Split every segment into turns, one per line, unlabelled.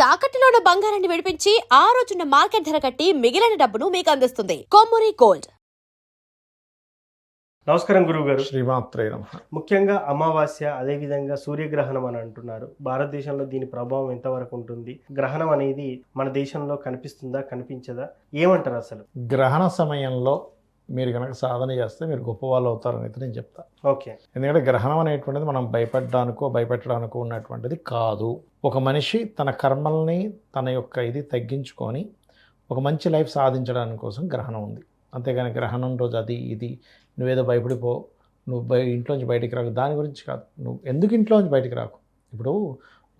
తాకట్టులో ఉన్న బంగారాన్ని విడిపించి ఆ రోజున్న మార్కెట్ ధర కట్టి మిగిలిన డబ్బును మీకు అందిస్తుంది కొమ్మూరి గోల్డ్.
నమస్కారం గురువు గారు.
శ్రీమాత్రే నమః.
ముఖ్యంగా అమావాస్య, అదేవిధంగా సూర్యగ్రహణం అని అంటున్నారు. భారతదేశంలో దీని ప్రభావం ఎంతవరకు ఉంటుంది? గ్రహణం అనేది మన దేశంలో కనిపిస్తుందా, కనిపించదా? ఏమంటారు అసలు?
గ్రహణ సమయంలో మీరు కనుక సాధన చేస్తే మీరు గొప్ప వాళ్ళు అవుతారని అయితే నేను చెప్తా.
ఓకే.
ఎందుకంటే గ్రహణం అనేటువంటిది మనం భయపెట్టడానికో ఉన్నటువంటిది కాదు. ఒక మనిషి తన కర్మల్ని తన యొక్క ఇది తగ్గించుకొని ఒక మంచి లైఫ్ సాధించడానికి కోసం గ్రహణం ఉంది. అంతేగాని గ్రహణం రోజు అది ఇది నువ్వేదో భయపడిపో, నువ్వు ఇంట్లోంచి బయటికి రాకు, దాని గురించి కాదు. నువ్వు ఎందుకు ఇంట్లోంచి బయటికి రాకు? ఇప్పుడు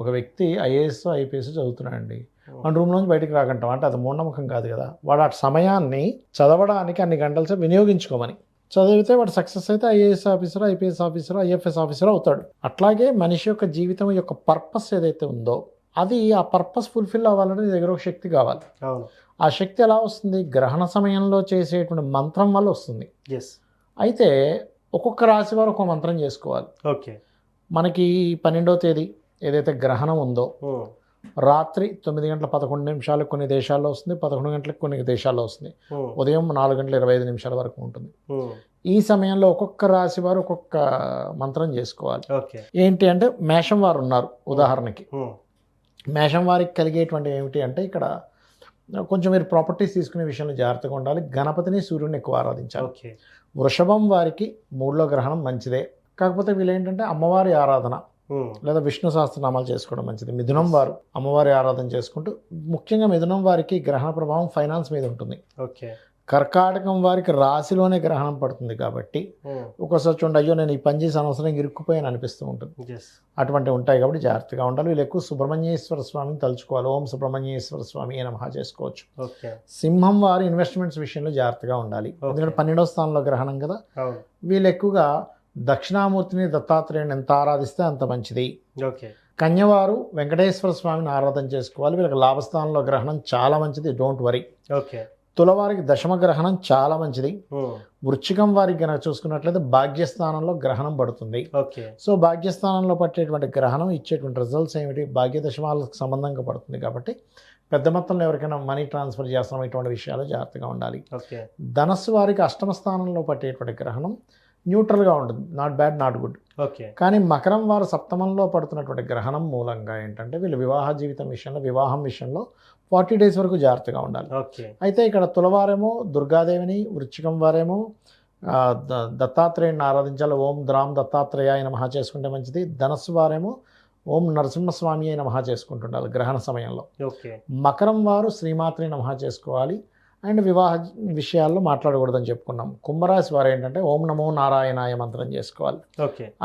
ఒక వ్యక్తి ఐఏఎస్ ఐపీఎస్ చదువుతున్నాడండి, మన రూమ్లోంచి బయటికి రాకంటాం అంటే అది మూఢనమ్మకం కాదు కదా. వాడు ఆ సమయాన్ని చదవడానికి అన్ని గంటల సేపు వినియోగించుకోమని, చదివితే వాడు సక్సెస్ అయితే IAS officer, IPS officer, IFS officer అవుతాడు. అట్లాగే మనిషి యొక్క జీవితం యొక్క పర్పస్ ఏదైతే ఉందో అది ఆ పర్పస్ ఫుల్ఫిల్ అవ్వాలంటే నీ దగ్గర ఒక శక్తి కావాలి. ఆ శక్తి ఎలా వస్తుంది? గ్రహణ సమయంలో చేసేటువంటి మంత్రం వల్ల వస్తుంది. అయితే ఒక్కొక్క రాశి వారు ఒక మంత్రం చేసుకోవాలి.
ఓకే.
మనకి 12వ తేదీ ఏదైతే గ్రహణం ఉందో రాత్రి 9 గంటల 11 నిమిషాలకు కొన్ని దేశాల్లో వస్తుంది, 11 గంటలకు కొన్ని దేశాల్లో వస్తుంది, ఉదయం 4 గంటల 25 నిమిషాల వరకు ఉంటుంది. ఈ సమయంలో ఒక్కొక్క రాశి వారు ఒక్కొక్క మంత్రం చేసుకోవాలి. ఏంటి అంటే మేషం వారు ఉన్నారు ఉదాహరణకి. మేషం వారికి కలిగేటువంటి ఏమిటి అంటే ఇక్కడ కొంచెం మీరు ప్రాపర్టీస్ తీసుకునే విషయంలో జాగ్రత్తగా ఉండాలి. గణపతిని, సూర్యుని ఎక్కువ ఆరాధించాలి. వృషభం వారికి 3లో గ్రహణం మంచిదే, కాకపోతే వీళ్ళు ఏంటంటే అమ్మవారి ఆరాధన లేదా విష్ణు సహస్రనామాలు చేసుకోవడం మంచిది. మిథునం వారు అమ్మవారి ఆరాధన చేసుకుంటూ, ముఖ్యంగా మిథునం వారికి గ్రహణ ప్రభావం ఫైనాన్స్ మీద ఉంటుంది. కర్కాటకం వారికి రాశిలోనే గ్రహణం పడుతుంది కాబట్టి ఒక్కోసారి చూడండి, అయ్యో నేను ఈ పని చేసి అనవసరంగా ఇరుక్కుపోయాను అనిపిస్తూ ఉంటుంది. అటువంటివి ఉంటాయి కాబట్టి జాగ్రత్తగా ఉండాలి. వీళ్ళు ఎక్కువ సుబ్రహ్మణ్యేశ్వర స్వామిని తలుచుకోవాలి. ఓం సుబ్రహ్మణ్యేశ్వర స్వామి నమః చేసుకోవచ్చు. సింహం వారు ఇన్వెస్ట్మెంట్స్ విషయంలో జాగ్రత్తగా ఉండాలి, ఎందుకంటే 12వ స్థానంలో గ్రహణం కదా. వీళ్ళు ఎక్కువగా దక్షిణామూర్తిని, దత్తాత్రేయుని ఎంత ఆరాధిస్తే అంత మంచిది. కన్యవారు వెంకటేశ్వర స్వామిని ఆరాధన చేసుకోవాలి. వీళ్ళకి లాభస్థానంలో గ్రహణం చాలా మంచిది, డోంట్ వరీ. తులవారికి దశమ గ్రహణం చాలా మంచిది. వృశ్చికం వారికి కనుక చూసుకున్నట్లయితే భాగ్యస్థానంలో గ్రహణం పడుతుంది. సో భాగ్యస్థానంలో పట్టేటువంటి గ్రహణం ఇచ్చేటువంటి రిజల్ట్స్ ఏమిటి? భాగ్య దశమాలకు సంబంధంగా పడుతుంది కాబట్టి పెద్ద మొత్తంలో ఎవరికైనా మనీ ట్రాన్స్ఫర్ చేస్తాం, ఇటువంటి విషయాలు జాగ్రత్తగా ఉండాలి. ధనస్సు వారికి అష్టమ స్థానంలో పట్టేటువంటి గ్రహణం న్యూట్రల్గా ఉంటుంది, నాట్ బ్యాడ్ నాట్ గుడ్. కానీ మకరం వారు సప్తమంలో పడుతున్నటువంటి గ్రహణం మూలంగా ఏంటంటే వీళ్ళు వివాహ జీవితం విషయంలో, వివాహం విషయంలో 40 డేస్ వరకు జాగ్రత్తగా ఉండాలి. అయితే ఇక్కడ తులవారేమో దుర్గాదేవిని, వృశ్చికం వారేమో దత్తాత్రేయుని ఆరాధించాలి. ఓం ద్రాం దత్తాత్రేయాయ నమః చేసుకుంటే మంచిది. ధనస్సు వారేమో ఓం నరసింహస్వామి అయిన నమః చేసుకుంటుండాలి గ్రహణ సమయంలో. మకరం వారు శ్రీమాత్రే నమః చేసుకోవాలి. అండ్ వివాహ విషయాల్లో మాట్లాడకూడదని చెప్పుకున్నాం. కుంభరాశి వారు ఏంటంటే ఓం నమో నారాయణాయ మంత్రం చేసుకోవాలి.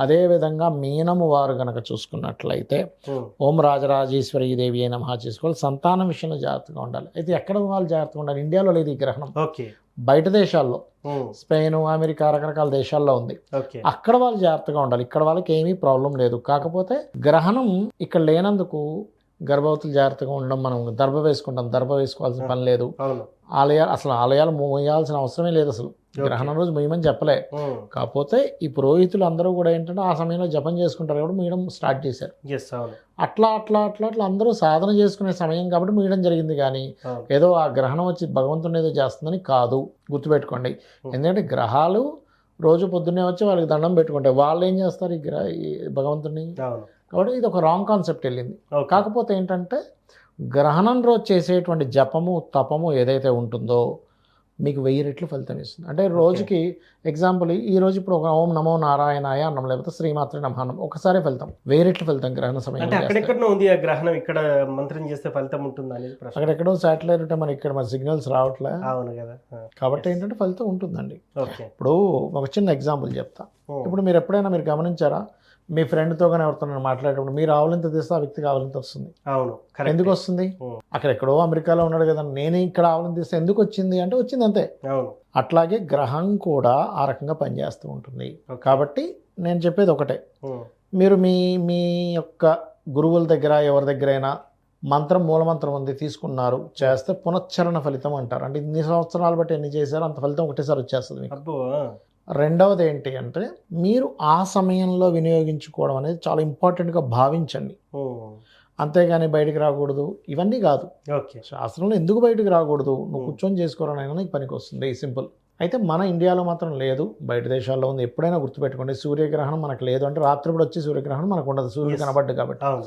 అదేవిధంగా మీనము వారు కనుక చూసుకున్నట్లయితే ఓం రాజరాజేశ్వరి దేవి అయిన నమః చేసుకోవాలి. సంతానం విషయంలో జాగ్రత్తగా ఉండాలి. అయితే ఎక్కడ వాళ్ళు జాగ్రత్తగా ఉండాలి? ఇండియాలో లేదు ఈ గ్రహణం, బయట దేశాల్లో స్పెయిన్, అమెరికా రకరకాల దేశాల్లో ఉంది. అక్కడ వాళ్ళు జాగ్రత్తగా ఉండాలి. ఇక్కడ వాళ్ళకి ఏమీ ప్రాబ్లం లేదు. కాకపోతే గ్రహణం ఇక్కడ లేనందుకు గర్భవతులు జాగ్రత్తగా ఉండడం. మనం దర్భ వేసుకుంటాం, దర్భ వేసుకోవాల్సిన పని లేదు. ఆలయాలు మోయాల్సిన అవసరమే లేదు అసలు. గ్రహణం రోజు మొయ్యమని చెప్పలే. కాకపోతే ఈ పురోహితులు అందరూ కూడా ఏంటంటే ఆ సమయంలో జపం చేసుకుంటారు కాబట్టి మొయ్యడం స్టార్ట్ చేశారు. అట్లా అట్లా అట్లా అట్లా అందరూ సాధన చేసుకునే సమయం కాబట్టి మొయ్యడం జరిగింది. కానీ ఏదో ఆ గ్రహణం వచ్చి భగవంతుని ఏదో చేస్తుందని కాదు, గుర్తుపెట్టుకోండి. ఎందుకంటే గ్రహాలు రోజు పొద్దున్నే వచ్చి వాళ్ళకి దండం పెట్టుకుంటాయి, వాళ్ళు ఏం చేస్తారు ఈ భగవంతుని. కాబట్టి ఇది ఒక రాంగ్ కాన్సెప్ట్ వెళ్ళింది. కాకపోతే ఏంటంటే గ్రహణం రోజు చేసేటువంటి జపము, తపము ఏదైతే ఉంటుందో మీకు 1000 రెట్లు ఫలితం ఇస్తుంది. అంటే రోజుకి ఎగ్జాంపుల్ ఈ రోజు ఇప్పుడు ఒక ఓం నమో నారాయణాయ అన్నం, లేకపోతే శ్రీమాత్రే నమః అన్నం, ఒకసారి ఫలితం 1000 రెట్లు ఫలితం గ్రహణ సమయంలో.
అక్కడెక్కడో ఉంది ఆ గ్రహణం, ఇక్కడ మంత్రం చేస్తే ఫలితం ఉంటుంది అనేది ప్రశ్న.
అక్కడెక్కడో శాటిలైట్ ఉంటే మన ఇక్కడ మన సిగ్నల్స్ రావట్లే.
అవును కదా.
కాబట్టి ఏంటంటే ఫలితం ఉంటుందండి. ఇప్పుడు ఒక చిన్న ఎగ్జాంపుల్ చెప్తా. ఇప్పుడు మీరు ఎప్పుడైనా మీరు గమనించారా, మీ ఫ్రెండ్తో కానీ ఎవరితో మాట్లాడేటప్పుడు మీరు ఆవులింత తీస్తే ఆ వ్యక్తికి ఆవులింత వస్తుంది.
అవును.
ఎందుకు వస్తుంది? అక్కడ ఎక్కడో అమెరికాలో ఉన్నాడు కదా, నేను ఇక్కడ ఆవులింత తీస్తే ఎందుకు వచ్చింది అంటే వచ్చింది అంతే. అట్లాగే గ్రహం కూడా ఆ రకంగా పనిచేస్తూ ఉంటుంది. కాబట్టి నేను చెప్పేది ఒకటే, మీరు మీ యొక్క గురువుల దగ్గర ఎవరి దగ్గరైనా మంత్రం, మూలమంత్రం ఉంది, తీసుకున్నారు, చేస్తే పునశ్చరణ ఫలితం అంటారు. అంటే ఇన్ని సంవత్సరాలు బట్టి ఎన్ని చేశారో అంత ఫలితం ఒకటేసారి వచ్చేస్తుంది మీకు. రెండవది ఏంటి అంటే మీరు ఆ సమయంలో వినియోగించుకోవడం అనేది చాలా ఇంపార్టెంట్గా భావించండి. అంతేగాని బయటికి రాకూడదు ఇవన్నీ కాదు.
ఓకే.
శాస్త్రంలో ఎందుకు బయటికి రాకూడదు, నువ్వు కూర్చొని చేసుకోవడం నీకు పనికి వస్తుంది, సింపుల్. అయితే మన ఇండియాలో మాత్రం లేదు, బయట దేశాల్లో ఉంది. ఎప్పుడైనా గుర్తుపెట్టుకోండి, సూర్యగ్రహణం మనకు లేదు అంటే రాత్రిపూట వచ్చే సూర్యగ్రహణం మనకు ఉండదు, సూర్యుడు కనబడ్డు కాబట్టి.
అవును.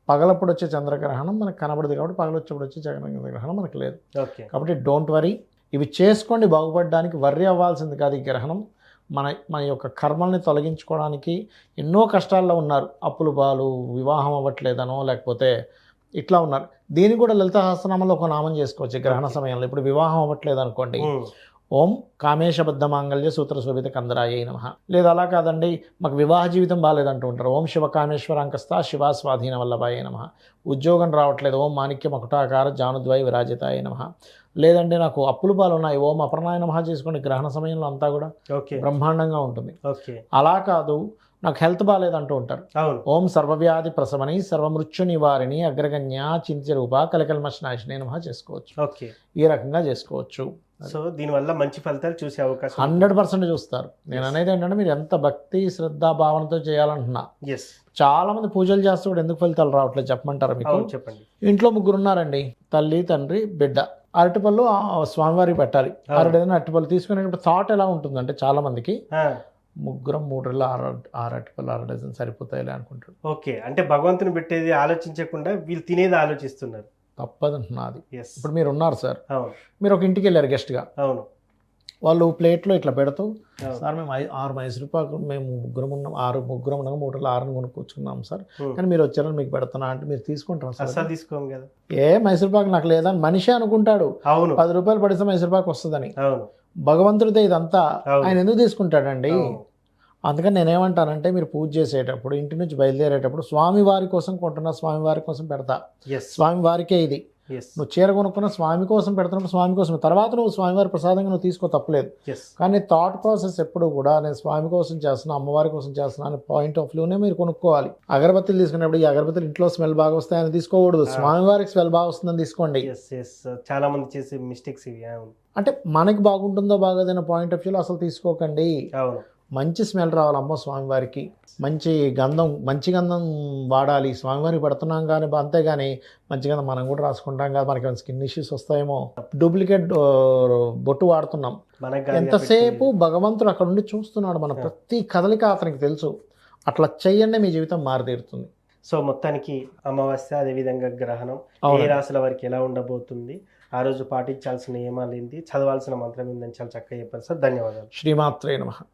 పగలప్పుడు వచ్చే చంద్రగ్రహణం మనకు కనబడదు కాబట్టి పగలొచ్చేప్పుడు వచ్చే చంద్రగ్రహణం మనకు లేదు.
ఓకే.
కాబట్టి డోంట్ వరీ, ఇవి చేసుకోండి బాగుపడడానికి. వర్రీ అవ్వాల్సింది కాదు. ఈ గ్రహణం మన యొక్క కర్మల్ని తొలగించుకోవడానికి ఎన్నో కష్టాల్లో ఉన్నారు, అప్పులు పాలు, వివాహం అవ్వట్లేదనో లేకపోతే ఇట్లా ఉన్నారు. దీన్ని కూడా లలిత సహస్రనామంలో ఒక నామం చేసుకోవచ్చు ఈ గ్రహణ సమయంలో. ఇప్పుడు వివాహం అవ్వట్లేదు అనుకోండి, ఓం కామేశబద్ధ మాంగళ్య సూత్ర శోభిత కందరాయ నమః. లేదా అలా కాదండి, మాకు వివాహ జీవితం బాగాలేదంటూ ఉంటారు, ఓం శివ కామేశ్వరాంకస్త శివ స్వాధీన వల్లభాయ నమః. ఉద్యోగం రావట్లేదు, ఓం మాణిక్య మకుటాకార జానుద్వయ విరాజితాయ నమః. లేదండి నాకు అప్పులు పాలు ఉన్నాయి, ఓం అపర్ణాయ నమః చేసుకోండి. గ్రహణ సమయంలో అంతా కూడా బ్రహ్మాండంగా ఉంటుంది. అలా కాదు, నాకు హెల్త్ బాగాలేదంటూ ఉంటారు, ఓం సర్వవ్యాధి ప్రసమని సర్వమృత్యు నివారిణి అగ్రగణ్య చింత్య రూప కలకల్మశనాశిని నమః చేసుకోవచ్చు. ఈ రకంగా చేసుకోవచ్చు.
సో దీనివల్ల మంచి ఫలితాలు చూసే అవకాశం
100% చూస్తారు. నేను అనేది ఏంటంటే మీరు ఎంత భక్తి శ్రద్ధ భావనతో చేయాలంటున్నా. చాలా మంది పూజలు చేస్తూ కూడా ఎందుకు ఫలితాలు రావట్లేదు చెప్పమంటారా మీకు?
చెప్పండి.
ఇంట్లో ముగ్గురు ఉన్నారండి, తల్లి తండ్రి బిడ్డ. అరటిపళ్ళు స్వామివారికి పెట్టాలి. ఏదైనా అరటిపళ్ళు తీసుకునేటప్పుడు థాట్ ఎలా ఉంటుందంటే చాలా మందికి, ముగ్గురం 3 అరటిపళ్ళు 6 డజన్ సరిపోతాయిలే అనుకుంటారు.
ఓకే, అంటే భగవంతుని పెట్టేది ఆలోచించకుండా వీళ్ళు తినేది ఆలోచిస్తున్నారు.
తప్పదంటున్నది. ఇప్పుడు మీరు ఉన్నారు సార్, మీరు ఒక ఇంటికి వెళ్ళారు గెస్ట్గా, వాళ్ళు ప్లేట్లో ఇట్లా పెడుతూ, సార్ మేము 6 మైసూరుపాకు మేము ముగ్గురం ఉన్నాం, 6 ఉన్నాం, 3 కొనుక్కొచ్చుకున్నాం సార్, కానీ మీరు వచ్చారని మీకు పెడుతున్నా అంటే మీరు తీసుకుంటారు సార్?
అసలు తీసుకోం కదా.
ఏ మైసూరుపాకు నాకు లేదని మనిషి అనుకుంటాడు. 10 రూపాయలు పడితే మైసూరుపాకు వస్తుందని. భగవంతుడితే ఇదంతా, ఆయన ఎందుకు తీసుకుంటాడండి? అందుకని నేనేమంటానంటే, మీరు పూజ చేసేటప్పుడు ఇంటి నుంచి బయలుదేరేటప్పుడు స్వామివారి కోసం కొంటున్నా, స్వామివారి కోసం పెడతా, స్వామివారికే ఇది. నువ్వు చీర కొనుక్కున్న స్వామి కోసం పెడుతున్నప్పుడు స్వామి కోసం, తర్వాత నువ్వు స్వామివారి ప్రసాదంగా నువ్వు తీసుకో, తప్పలేదు. కానీ థాట్ ప్రాసెస్ ఎప్పుడు కూడా నేను స్వామి కోసం చేస్తున్నా, అమ్మవారి కోసం చేస్తున్నా అనే పాయింట్ ఆఫ్ వ్యూనే మీరు కొనుక్కోవాలి. అగరబత్తులు తీసుకునేప్పుడు ఈ అగరబత్తులు ఇంట్లో స్మెల్ బాగా వస్తాయని తీసుకోకూడదు, స్వామివారికి స్మెల్ బాగా వస్తుందని తీసుకోండి.
చాలా మంది చేసే మిస్టేక్స్ ఇవి.
అంటే మనకి బాగుంటుందో బాగోదనే పాయింట్ ఆఫ్ వ్యూలో అసలు తీసుకోకండి. మంచి స్మెల్ రావాలమ్మో స్వామివారికి, మంచి గంధం వాడాలి. స్వామివారికి పెడుతున్నాం కానీ అంతేగాని మంచి గంధం మనం కూడా రాసుకుంటాం కదా, మనకి స్కిన్ ఇష్యూస్ వస్తాయేమో. డూప్లికేట్ బొట్టు వాడుతున్నాం. ఎంతసేపు భగవంతుడు అక్కడ ఉండి చూస్తున్నాడు, మన ప్రతి కదలిక అతనికి తెలుసు. అట్లా చెయ్యండి, మీ జీవితం మారితీరుతుంది.
సో మొత్తానికి అమావాస్య, అదేవిధంగా గ్రహణం ఏ రాశుల వారికి ఎలా ఉండబోతుంది, ఆ రోజు పాటించాల్సిన నియమాలు ఏంటి, చదవాల్సిన మంత్రం ఏందని చాలా చక్కగా చెప్పారు సార్. ధన్యవాదాలు.
శ్రీమాత్రే నమః.